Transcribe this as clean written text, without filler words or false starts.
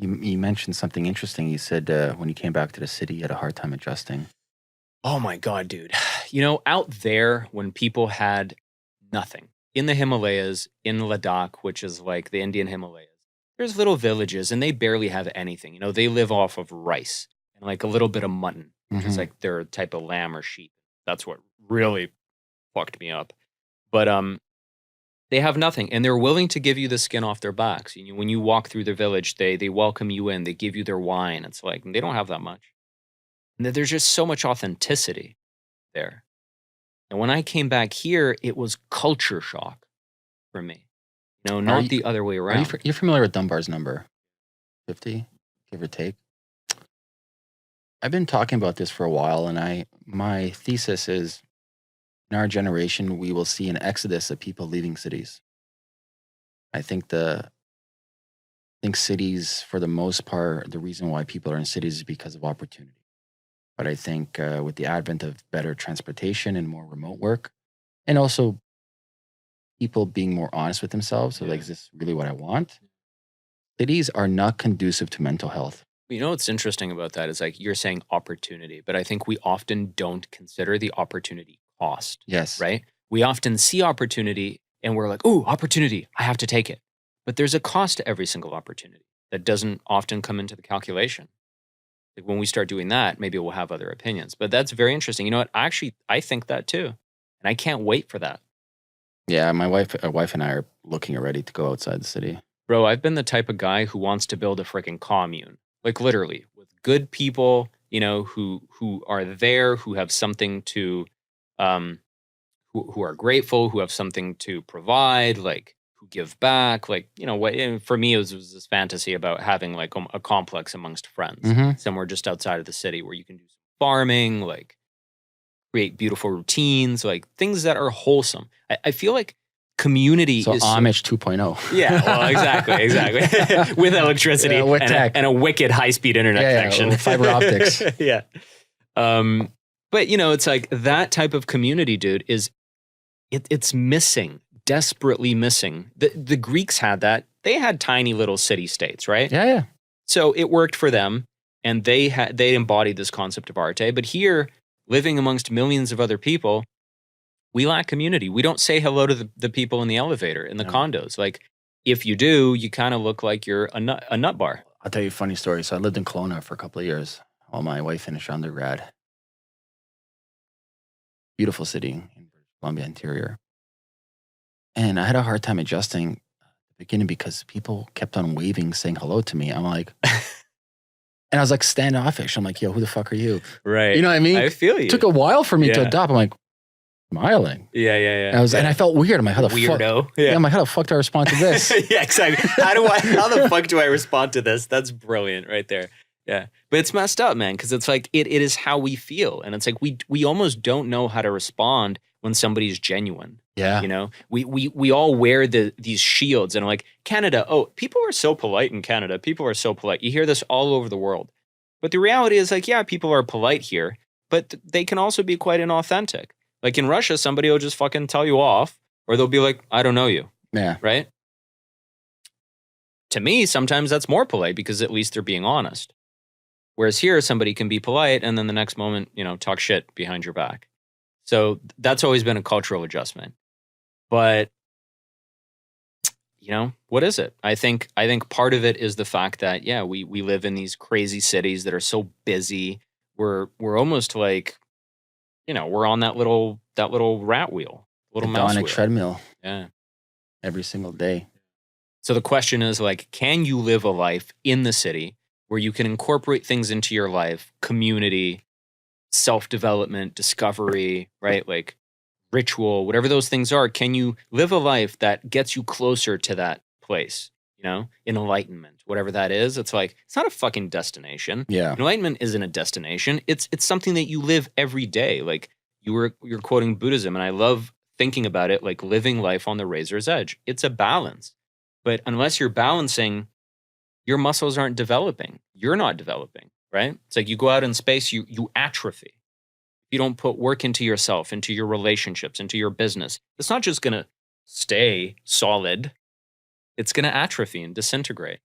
You mentioned something interesting. You said when you came back to the city, you had a hard time adjusting. Oh my God, dude. Out there when people had nothing in the Himalayas, in Ladakh, which is like the Indian Himalayas, there's little villages and they barely have anything. They live off of rice and like a little bit of mutton, which is Hmm. like their type of lamb or sheep. That's what really fucked me up. But they have nothing and they're willing to give you the skin off their backs. When you walk through their village, they welcome you in, they give you their wine. It's like they don't have that much. And there's just so much authenticity there. And when I came back here, it was culture shock for me. Not the other way around. You're familiar with Dunbar's number? 50, give or take. I've been talking about this for a while, and my thesis is in our generation, we will see an exodus of people leaving cities. I think cities, for the most part, the reason why people are in cities is because of opportunity. But I think with the advent of better transportation and more remote work, and also people being more honest with themselves, so like, is this really what I want? Cities are not conducive to mental health. What's interesting about that is like you're saying opportunity, but I think we often don't consider the opportunity cost. Yes. Right? We often see opportunity and we're like, "Ooh, opportunity, I have to take it." But there's a cost to every single opportunity that doesn't often come into the calculation. Like when we start doing that, maybe we'll have other opinions. But that's very interesting. You know what? Actually, I think that too. And I can't wait for that. Yeah, my wife and I are looking already to go outside the city. Bro, I've been the type of guy who wants to build a freaking commune. Like literally, with good people, who are there, who have something to who are grateful, who have something to provide, like who give back. Like, for me, it was this fantasy about having like a complex amongst friends, somewhere just outside of the city where you can do some farming, like create beautiful routines, like things that are wholesome. I feel like community so is Amish 2.0. Yeah, well, exactly. With electricity and a wicked high-speed internet connection. Fiber optics. Yeah. But it's like that type of community, dude, it's missing, desperately missing. The Greeks had that. They had tiny little city-states, right? Yeah. So it worked for them, and they embodied this concept of arte. But here, living amongst millions of other people, we lack community. We don't say hello to the people in the elevator, in the condos. Like, if you do, you kind of look like you're a nut bar. I'll tell you a funny story. So I lived in Kelowna for a couple of years while my wife finished undergrad. Beautiful city in British Columbia interior. And I had a hard time adjusting at the beginning because people kept on waving, saying hello to me. I'm like, and I was like standoffish. I'm like, yo, who the fuck are you? Right. You know what I mean? I feel you. It took a while for me to adopt. I'm like, smiling. Yeah. And I felt weird. I'm like, how the fuck? Weirdo. Yeah. I'm like, how the fuck do I respond to this? Yeah, exactly. How the fuck do I respond to this? That's brilliant right there. Yeah. But it's messed up, man, because it's like it is how we feel. And it's like we almost don't know how to respond when somebody's genuine. Yeah. We all wear these shields and like Canada, people are so polite in Canada. People are so polite. You hear this all over the world. But the reality is like, yeah, people are polite here, but they can also be quite inauthentic. Like in Russia, somebody will just fucking tell you off, or they'll be like, I don't know you. Yeah. Right? To me, sometimes that's more polite because at least they're being honest. Whereas here, somebody can be polite and then the next moment, talk shit behind your back. So that's always been a cultural adjustment. But, what is it? I think part of it is the fact that, yeah, we live in these crazy cities that are so busy. We're almost like, we're on that little rat wheel, little mouse wheel. Treadmill. Yeah. Every single day. So the question is like, can you live a life in the city where you can incorporate things into your life, community, self-development, discovery, right? Like ritual, whatever those things are. Can you live a life that gets you closer to that place? Enlightenment, whatever that is. It's like, it's not a fucking destination. Yeah. Enlightenment isn't a destination. It's something that you live every day. Like you're quoting Buddhism, and I love thinking about it like living life on the razor's edge. It's a balance. But unless you're balancing, your muscles aren't developing. You're not developing, right? It's like you go out in space, you atrophy. You don't put work into yourself, into your relationships, into your business. It's not just going to stay solid. It's going to atrophy and disintegrate.